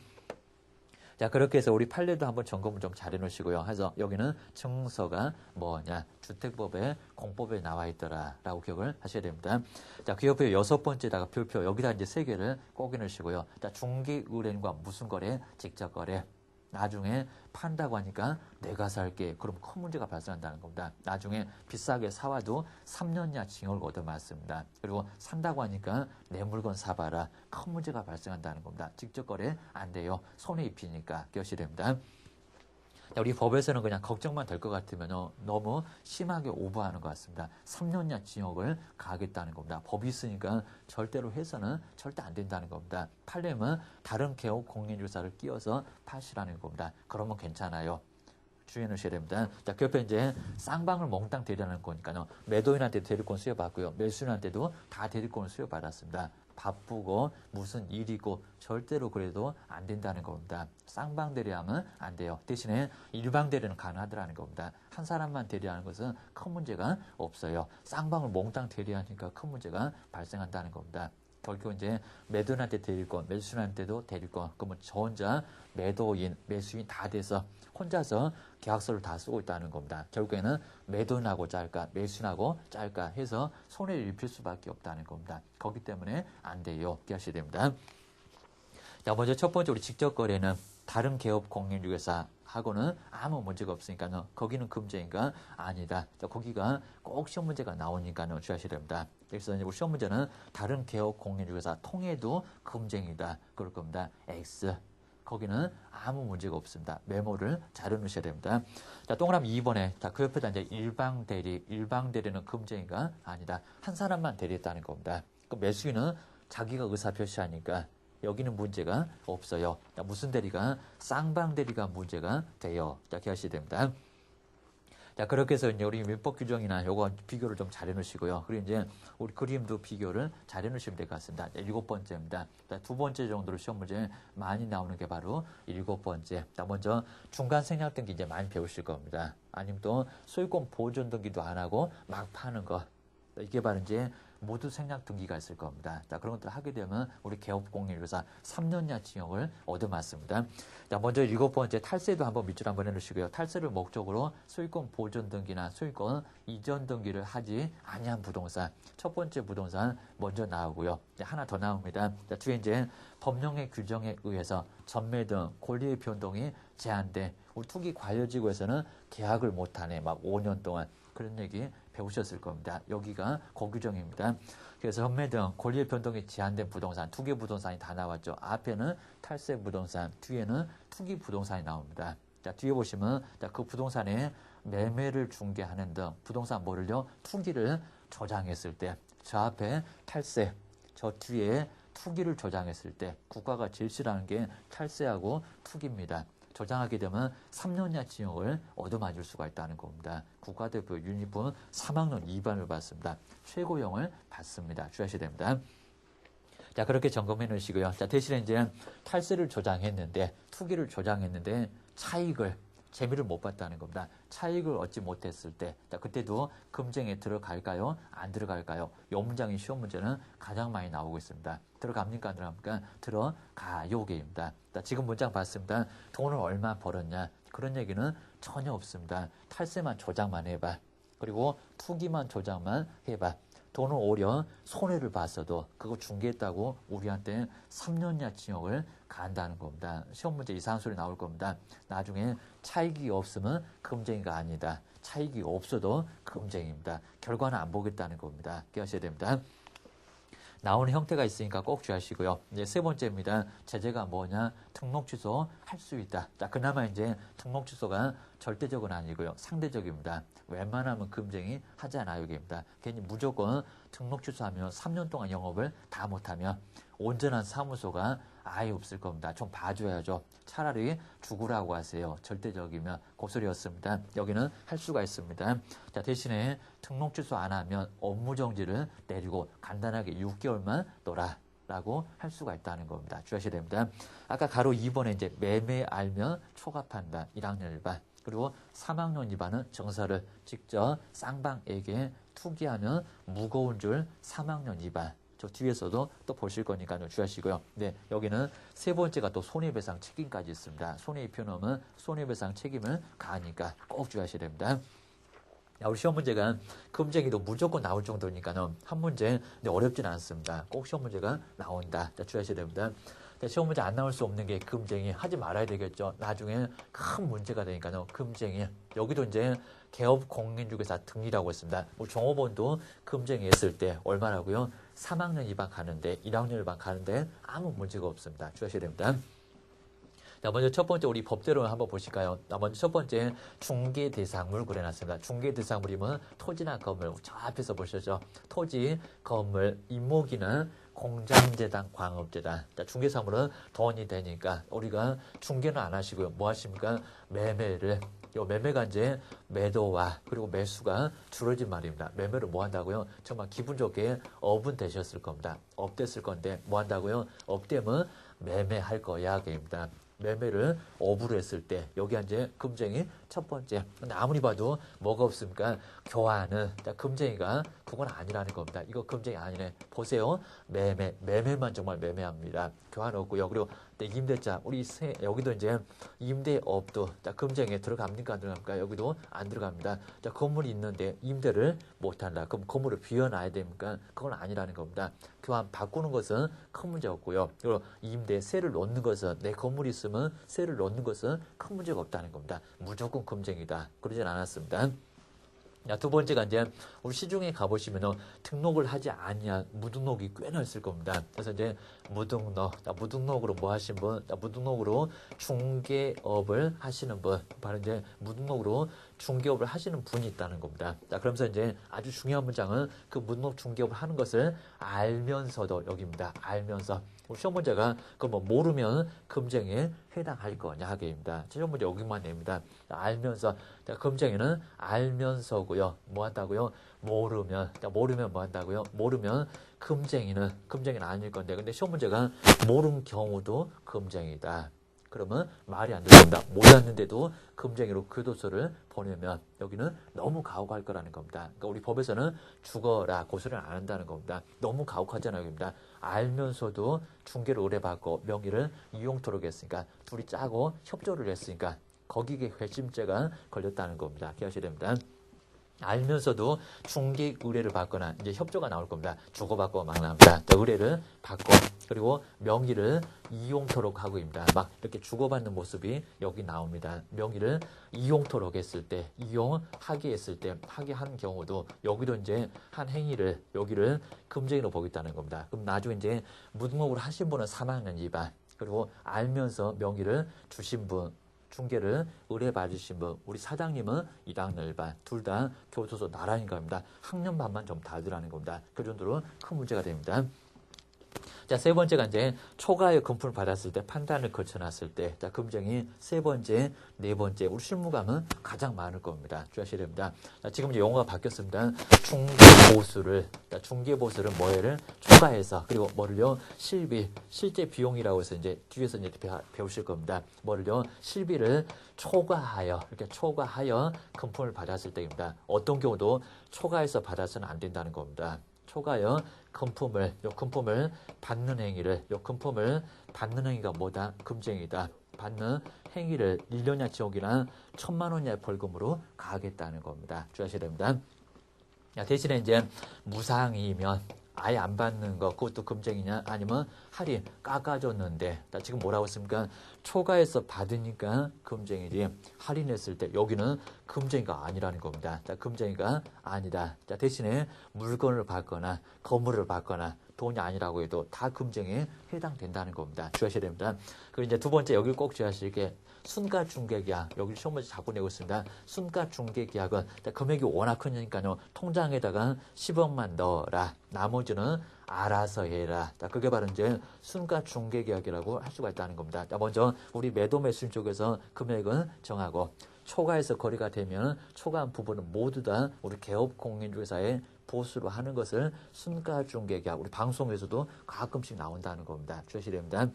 자, 그렇게 해서 우리 판례도 한번 점검을 좀 잘 해놓으시고요. 해서 여기는 증서가 뭐냐, 주택법에 공법에 나와 있더라 라고 기억을 하셔야 됩니다. 자, 그 옆에 6번째다가 별표, 여기다 이제 3개를 꼭 해놓으시고요. 자, 중개의뢰인과 무슨 거래? 직접 거래. 나중에 판다고 하니까 내가 살게. 그럼 큰 문제가 발생한다는 겁니다. 나중에 비싸게 사와도 3년이나 징역을 얻어맞습니다. 그리고 산다고 하니까 내 물건 사봐라. 큰 문제가 발생한다는 겁니다. 직접 거래 안 돼요. 손해 입히니까 기억이 됩니다. 우리 법에서는 그냥 걱정만 될 것 같으면 너무 심하게 오버하는 것 같습니다. 3년이나 징역을 가하겠다는 겁니다. 법이 있으니까 절대로 해서는 절대 안 된다는 겁니다. 팔려면 다른 개업 공인중개사를 끼워서 파시라는 겁니다. 그러면 괜찮아요. 주의해 놓으셔야 됩니다. 자, 그 옆에 이제 쌍방을 몽땅 대리하는 거니까요. 매도인한테 대리권 수여받고요. 매수인한테도 다 대리권을 수여받았습니다. 바쁘고 무슨 일이고 절대로 그래도 안 된다는 겁니다. 쌍방 대리하면 안 돼요. 대신에 일방 대리는 가능하더라는 겁니다. 한 사람만 대리하는 것은 큰 문제가 없어요. 쌍방을 몽땅 대리하니까 큰 문제가 발생한다는 겁니다. 결국 이제 매도인한테 대리권, 매수인한테도 대리권. 그러면 저 혼자 매도인, 매수인 다 돼서 혼자서 계약서를 다 쓰고 있다는 겁니다. 결국에는 매도인하고 짤까, 매수인하고 짤까 해서 손해를 입힐 수밖에 없다는 겁니다. 거기 때문에 안 돼요. 기하셔야 됩니다. 자, 먼저 첫 번째 우리 직접 거래는 다른 개업 공인중개사하고는 아무 문제가 없으니까요. 거기는 금제인가? 아니다. 자, 거기가 꼭 시험 문제가 나오니까요. 주의하셔야 됩니다. 그래서 이제 우리 시험 문제는 다른 개업 공인중개사 통해도 금쟁이다. 그럴 겁니다. X. 거기는 아무 문제가 없습니다. 메모를 잘 해놓으셔야 됩니다. 자, 동그라미 2번에, 자, 그 옆에다 이제 일방 대리는 금쟁이가 아니다. 한 사람만 대리했다는 겁니다. 그 매수인은 자기가 의사 표시하니까 여기는 문제가 없어요. 자, 무슨 대리가? 쌍방 대리가 문제가 돼요. 자, 기하셔야 됩니다. 자, 그렇게 해서 이제 우리 민법 규정이나 요거 비교를 좀 잘 해놓으시고요. 그리고 이제 우리 그림도 비교를 잘 해놓으시면 될 것 같습니다. 7번째입니다. 자, 2번째 정도로 시험 문제 많이 나오는 게 바로 7번째. 자, 먼저 중간 생략 등기 이제 많이 배우실 겁니다. 아니면 또 소유권 보존 등기도 안 하고 막 파는 거. 이게 바로 이제 모두 생략 등기가 있을 겁니다. 자, 그런 것들을 하게 되면 우리 개업공인중개사 3년이나 징역을 얻어맞습니다. 자, 먼저 7번째 탈세도 한번 밑줄 한번 해놓으시고요. 탈세를 목적으로 소유권 보존 등기나 소유권 이전 등기를 하지 아니한 부동산. 첫 번째 부동산 먼저 나오고요. 이제 하나 더 나옵니다. 자, 뒤에 이제 법령의 규정에 의해서 전매 등 권리의 변동이 제한돼 우리 투기 관여지구에서는 계약을 못하네. 막 5년 동안. 그런 얘기 배우셨을 겁니다. 여기가 고규정입니다. 그래서 전매 등 권리의 변동이 제한된 부동산, 투기 부동산이 다 나왔죠. 앞에는 탈세 부동산, 뒤에는 투기 부동산이 나옵니다. 자, 뒤에 보시면 자, 그 부동산에 매매를 중개하는 등 부동산 뭐를요? 투기를 조장했을 때, 저 앞에 탈세, 저 뒤에 투기를 조장했을 때 국가가 제시하는 게 탈세하고 투기입니다. 조장하게 되면 3년이나 징역을 얻어맞을 수가 있다는 겁니다. 국가대표 유니폼 3학년 2반을 받습니다. 최고형을 받습니다. 주의하셔야 됩니다. 자, 그렇게 점검해 놓으시고요. 자, 대신에 이제 탈세를 조장했는데, 투기를 조장했는데, 차익을, 재미를 못 봤다는 겁니다. 차익을 얻지 못했을 때, 자, 그때도 금쟁에 들어갈까요? 안 들어갈까요? 이 문장이 시험 문제는 가장 많이 나오고 있습니다. 들어갑니까? 안 들어갑니까? 들어가요. 게입니다. 자, 지금 문장 봤습니다. 돈을 얼마 벌었냐? 그런 얘기는 전혀 없습니다. 탈세만 조장만 해봐. 그리고 투기만 조장만 해봐. 돈을 오히려 손해를 봤어도 그거 중개했다고 우리한테 3년이나 징역을 간다는 겁니다. 시험 문제 이상한 소리 나올 겁니다. 나중에 차익이 없으면 금쟁이가 아니다. 차익이 없어도 금쟁이입니다. 결과는 안 보겠다는 겁니다. 기억하셔야 됩니다. 나오는 형태가 있으니까 꼭 주의하시고요. 이제 세 번째입니다. 제재가 뭐냐? 등록 취소 할 수 있다. 자, 그나마 이제 등록 취소가 절대적은 아니고요. 상대적입니다. 웬만하면 금쟁이 하지 않아요. 여기입니다. 괜히 무조건 등록 취소하면 3년 동안 영업을 다 못하면 온전한 사무소가 아예 없을 겁니다. 좀 봐줘야죠. 차라리 죽으라고 하세요. 절대적이면 고소리였습니다. 여기는 할 수가 있습니다. 자, 대신에 등록 취소 안 하면 업무 정지를 내리고 간단하게 6개월만 놀아. 라고 할 수가 있다는 겁니다. 주의하셔야 됩니다. 아까 가로 2번에 이제 매매 알면 초과판단 1학년 일반. 그리고 3학년 2반은 정사를 직접 쌍방에게 투기하는 무거운 줄 3학년 2반. 저 뒤에서도 또 보실 거니까요. 주의하시고요. 네, 여기는 세 번째가 또 손해배상 책임까지 있습니다. 손해입표 넣으면 손해배상 책임을 가하니까 꼭 주의하셔야 됩니다. 우리 시험 문제가 금쟁이도 무조건 나올 정도니까는 한 문제 근데 어렵진 않습니다. 꼭 시험 문제가 나온다. 자, 주의하셔야 됩니다. 자, 시험 문제 안 나올 수 없는 게 금쟁이 하지 말아야 되겠죠. 나중에 큰 문제가 되니까요. 금쟁이 여기도 이제 개업 공인중개사 등이라고 했습니다. 뭐 종업원도 금쟁이 했을 때 얼마라고요? 3학년 2반 가는데 1학년 1반 가는데 아무 문제가 없습니다. 주의하셔야 됩니다. 자, 먼저 첫 번째 우리 법대로 한번 보실까요? 먼저 첫 번째 중개대상물 그려놨습니다. 중개대상물이면 토지나 건물, 저 앞에서 보셨죠? 토지, 건물, 임목이나 공장재단, 광업재단. 자, 중개사물은 돈이 되니까 우리가 중개는 안 하시고요. 뭐 하십니까? 매매를. 요 매매가 이제 매도와 그리고 매수가 줄어진 말입니다. 매매를 뭐 한다고요? 정말 기분 좋게 업은 되셨을 겁니다. 업 됐을 건데 뭐 한다고요? 업되면 매매할 거야. 입니다. 매매를 업으로 했을 때 여기 이제 금쟁이 첫 번째. 근데 아무리 봐도 뭐가 없습니까? 교환은 금쟁이가 그건 아니라는 겁니다. 이거 금쟁이 아니네. 보세요. 매매만 정말 매매합니다. 교환 없고요. 그리고 임대차 우리 여기도 이제 임대업도 금쟁이에 들어갑니까 안 들어갑니까? 여기도 안 들어갑니다. 자, 건물이 있는데 임대를 못한다. 그럼 건물을 비워놔야 됩니까? 그건 아니라는 겁니다. 교환 바꾸는 것은 큰 문제 없고요. 그리고 임대 세를 놓는 것은 내 건물이 있으면 세를 놓는 것은 큰 문제가 없다는 겁니다. 무조건 금쟁이다. 그러진 않았습니다. 자, 두 번째가 이제 우리 시중에 가보시면 등록을 하지 아니한 무등록이 꽤나 있을 겁니다. 그래서 이제 무등록으로 뭐 하신 분, 무등록으로 중개업을 하시는 분, 바로 이제 무등록으로 중개업을 하시는 분이 있다는 겁니다. 자, 그러면서 이제 아주 중요한 문장은 그 무등록 중개업을 하는 것을 알면서도 여기입니다. 알면서. 시험 문제가 그걸 뭐 모르면 금쟁이에 해당할 거냐 하게입니다. 시험 문제 여기만 냅니다. 알면서. 자, 금쟁이는 알면서고요. 뭐 한다고요? 모르면. 자, 모르면 뭐 한다고요? 모르면 금쟁이는 아닐 건데 근데 시험 문제가 모르는 경우도 금쟁이다. 그러면 말이 안 됩니다. 몰랐는데도 금쟁이로 교도소를 보내면 여기는 너무 가혹할 거라는 겁니다. 그러니까 우리 법에서는 죽어라 고소를 안 한다는 겁니다. 너무 가혹하잖아요. 여기입니다. 알면서도 중개를 의뢰받고 명의를 이용토록 했으니까 둘이 짜고 협조를 했으니까 거기에 괘씸죄가 걸렸다는 겁니다. 기억하셔야 됩니다. 알면서도 중개 의뢰를 받거나 이제 협조가 나올 겁니다. 주고받고 막 나옵니다. 의뢰를 받고 그리고 명의를 이용토록 하고입니다. 막 이렇게 주고받는 모습이 여기 나옵니다. 명의를 이용토록 했을 때, 이용하게 했을 때, 하게 한 경우도 여기도 이제 한 행위를 여기를 금쟁이로 보겠다는 겁니다. 그럼 나중에 이제 무등록을 하신 분은 3학년 2반 그리고 알면서 명의를 주신 분 중개를 의뢰받으신 분, 우리 사장님은 2학년 일반, 둘 다 교도소 나란히 갑니다. 학년 반만 좀 다르다는 겁니다. 그 정도로 큰 문제가 됩니다. 자, 세 번째가 이제 초과의 금품을 받았을 때 판단을 거쳐놨을 때, 자, 금쟁이 세 번째, 네 번째, 우리 실무감은 가장 많을 겁니다. 주의하셔야 됩니다. 자, 지금 이제 용어가 바뀌었습니다. 중개보수를 뭐를 초과해서, 그리고 뭐를요, 실비, 실제 비용이라고 해서 이제 뒤에서 이제 배우실 겁니다. 뭐를요, 실비를 초과하여, 이렇게 초과하여 금품을 받았을 때입니다. 어떤 경우도 초과해서 받아서는 안 된다는 겁니다. 초과여 금품을 받는 행위를 금품을 받는 행위가 뭐다? 금쟁이다. 받는 행위를 1년이나 지옥이나 1,000만 원이나 벌금으로 가하겠다는 겁니다. 주의하셔야 됩니다. 대신에 이제 무상이면 아예 안 받는 거 그것도 금쟁이냐 아니면 할인 깎아줬는데 지금 뭐라고 했습니까? 초과해서 받으니까 금쟁이지 할인했을 때 여기는 금쟁이가 아니라는 겁니다. 자, 금쟁이가 아니다. 자, 대신에 물건을 받거나 건물을 받거나 돈이 아니라고 해도 다 금쟁에 해당된다는 겁니다. 주의하셔야 됩니다. 그리고 이제 두 번째 여기 꼭 주의하실 게 순가 중개 계약. 여기 시험 문제 자꾸 내고 있습니다. 순가 중개 계약은 금액이 워낙 크니까요. 통장에다가 10억만 넣어라. 나머지는 알아서 해라. 그게 바로 이제 순가 중개 계약이라고 할 수가 있다는 겁니다. 먼저 우리 매도 매수인 쪽에서 금액은 정하고 초과해서 거래가 되면 초과한 부분은 모두 다 우리 개업공인중개사에 보수로 하는 것을 순가중개계약, 우리 방송에서도 가끔씩 나온다는 겁니다. 주의하셔야 됩니다.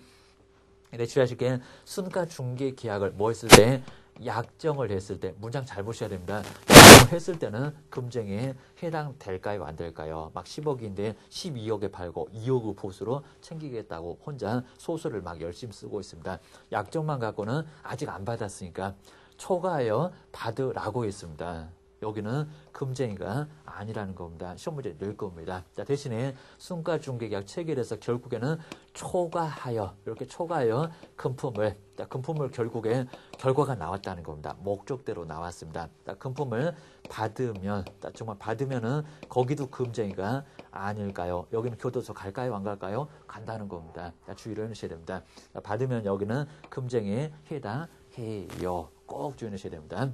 근데 주의하실 게 순가중개계약을 뭐 했을 때 약정을 했을 때 문장 잘 보셔야 됩니다. 약정을 했을 때는 금쟁에 해당될까요? 안 될까요? 막 10억인데 12억에 팔고 2억의 보수로 챙기겠다고 혼자 소설을 막 열심히 쓰고 있습니다. 약정만 갖고는 아직 안 받았으니까 초과하여 받으라고 했습니다. 여기는 금쟁이가 아니라는 겁니다. 시험 문제 낼 겁니다. 자, 대신에 순가중개계약 체결해서 결국에는 초과하여, 이렇게 초과하여 금품을, 금품을 결국에 결과가 나왔다는 겁니다. 목적대로 나왔습니다. 금품을 받으면, 정말 받으면은 거기도 금쟁이가 아닐까요? 여기는 교도소 갈까요? 안 갈까요? 간다는 겁니다. 주의를 해주셔야 됩니다. 받으면 여기는 금쟁이에 해당해요. 꼭 주의하셔야 됩니다.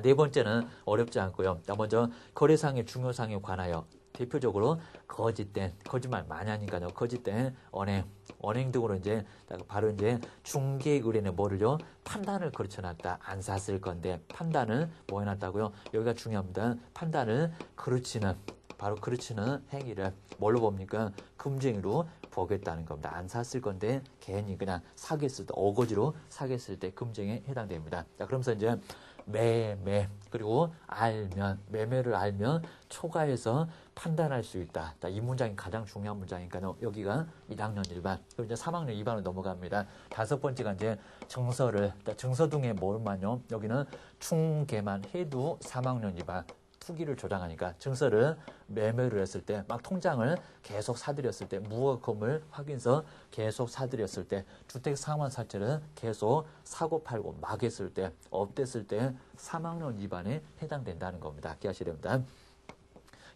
네 번째는 어렵지 않고요. 먼저 거래상의 중요상에 관하여 대표적으로 거짓된, 거짓말 많이 하니까요. 거짓된 언행 등으로 이제 바로 이제 중개 의뢰는 뭐를요? 판단을 거쳐놨다. 안 샀을 건데 판단을 뭐 해놨다고요? 여기가 중요합니다. 판단을 그르치는, 바로 그르치는 행위를 뭘로 봅니까? 금쟁이로 보겠다는 겁니다. 안 샀을 건데 괜히 그냥 사겠을 때, 어거지로 사겠을 때 금쟁에 해당됩니다. 자, 그러면서 이제 매매, 그리고 알면, 매매를 알면 초과해서 판단할 수 있다. 이 문장이 가장 중요한 문장이니까요. 여기가 1학년 1반, 그리고 이제 3학년 2반으로 넘어갑니다. 다섯 번째가 이제 정서를, 정서 등의 뭘만요? 여기는 충계만 해도 3학년 2반. 투기를 조장하니까 증서를 매매를 했을 때 막 통장을 계속 사들였을 때 무허금을 확인서 계속 사들였을 때 주택 상환사채를 계속 사고 팔고 막 했을 때 업됐을 때 3학년 위반에 해당된다는 겁니다. 기하셔야 됩니다.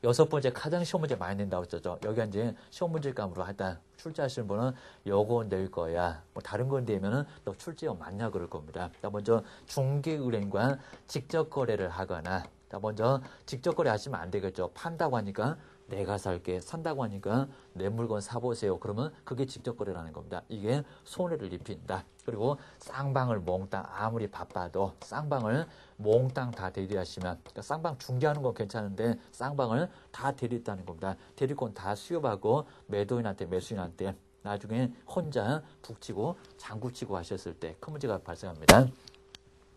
여섯 번째 가장 시험 문제 많이 낸다고 했죠. 여기가 이제 시험 문제감으로 하다 출제하시는 분은 요거 낼 거야. 뭐 다른 건 되면은 너 출제가 맞냐 그럴 겁니다. 먼저 중개의뢰인과 직접 거래를 하거나 먼저 직접 거래하시면 안 되겠죠. 판다고 하니까 내가 살게, 산다고 하니까 내 물건 사보세요. 그러면 그게 직접 거래라는 겁니다. 이게 손해를 입힌다. 그리고 쌍방을 몽땅 아무리 바빠도 쌍방을 몽땅 다 대리하시면, 그러니까 쌍방 중개하는 건 괜찮은데 쌍방을 다 대리했다는 겁니다. 대리권 다 수협하고 매도인한테 매수인한테 나중에 혼자 북치고 장구치고 하셨을 때 큰 문제가 발생합니다.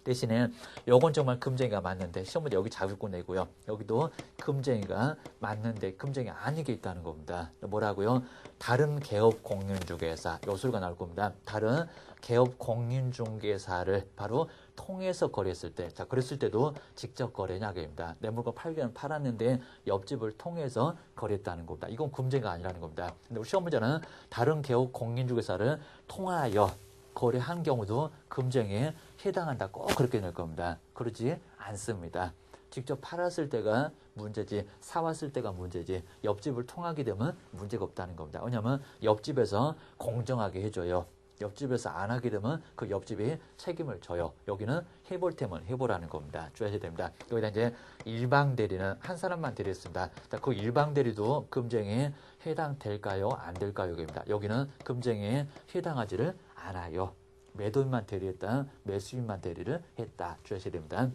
대신에 요건 정말 금쟁이가 맞는데 시험 문제 여기 자유권 내고요. 여기도 금쟁이가 맞는데 금쟁이 아니게 있다는 겁니다. 뭐라고요? 다른 개업 공인중개사, 요소가 나올 겁니다. 다른 개업 공인중개사를 바로 통해서 거래했을 때, 자, 그랬을 때도 직접 거래냐입니다. 내 물건 팔았는데 옆집을 통해서 거래했다는 겁니다. 이건 금쟁이가 아니라는 겁니다. 근데 우리 시험 문제는 다른 개업 공인중개사를 통하여 거래한 경우도 금쟁이에 해당한다. 꼭 그렇게 낼 겁니다. 그러지 않습니다. 직접 팔았을 때가 문제지 사왔을 때가 문제지 옆집을 통하게 되면 문제가 없다는 겁니다. 왜냐하면 옆집에서 공정하게 해줘요. 옆집에서 안 하게 되면 그 옆집이 책임을 져요. 여기는 해볼 테면 해보라는 겁니다. 주의하셔야 됩니다. 여기다 이제 일방 대리는 한 사람만 대리했습니다. 그 일방 대리도 금쟁이에 해당될까요? 안 될까요? 여기입니다. 여기는 금쟁이에 해당하지를 않아요. 매도인만 대리했다, 매수인만 대리를 했다. 주의하셔야 됩니다.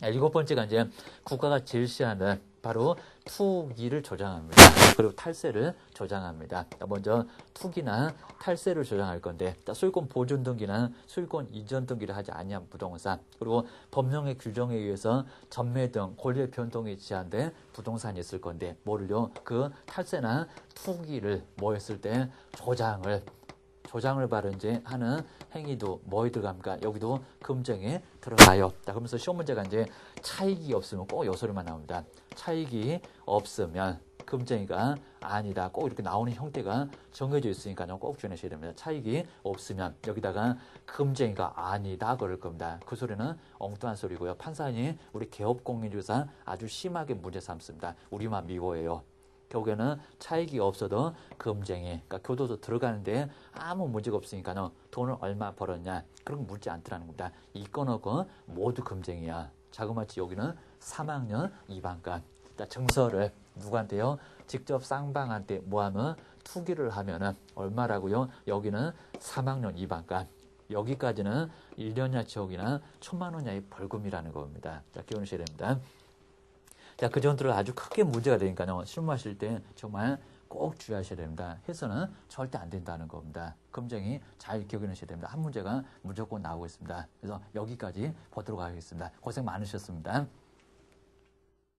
일곱 번째가 이제 국가가 제시하는 바로 투기를 조장합니다. 그리고 탈세를 조장합니다. 먼저 투기나 탈세를 조장할 건데 소유권 보존 등기나 소유권 이전 등기를 하지 아니한 부동산, 그리고 법령의 규정에 의해서 전매 등 권리의 변동이 제한된 부동산이 있을 건데 뭐를요? 그 탈세나 투기를 뭐 했을 때 조장을 바로 이제 하는 행위도 뭐에 들어갑니까? 여기도 금쟁에 들어가요. 자, 그러면서 시험 문제가 이제 차익이 없으면 꼭 요 소리만 나옵니다. 차익이 없으면 금쟁이가 아니다. 꼭 이렇게 나오는 형태가 정해져 있으니까요. 꼭 주의하셔야 됩니다. 차익이 없으면 여기다가 금쟁이가 아니다 그럴 겁니다. 그 소리는 엉뚱한 소리고요. 판사님 우리 개업공인중개사 아주 심하게 문제 삼습니다. 우리만 미워해요. 결국에는 차익이 없어도 금쟁이, 그러니까 교도소 들어가는데 아무 문제가 없으니까는 돈을 얼마 벌었냐 그런 거 묻지 않더라는 겁니다. 이건하고 모두 금쟁이야. 자그마치 여기는 3학년 2반감. 증서를 누구한테요? 직접 쌍방한테 뭐하면 투기를 하면은 얼마라고요? 여기는 3학년 2반감. 여기까지는 1년야치혹이나 1,000만 원 이하의 벌금이라는 겁니다. 자, 기억하셔야 됩니다. 자, 그 정도로 아주 크게 문제가 되니까요. 실무하실 때 정말 꼭 주의하셔야 됩니다. 해서는 절대 안 된다는 겁니다. 금쟁이 잘 기억하셔야 됩니다. 한 문제가 무조건 나오고 있습니다. 그래서 여기까지 보도록 하겠습니다. 고생 많으셨습니다.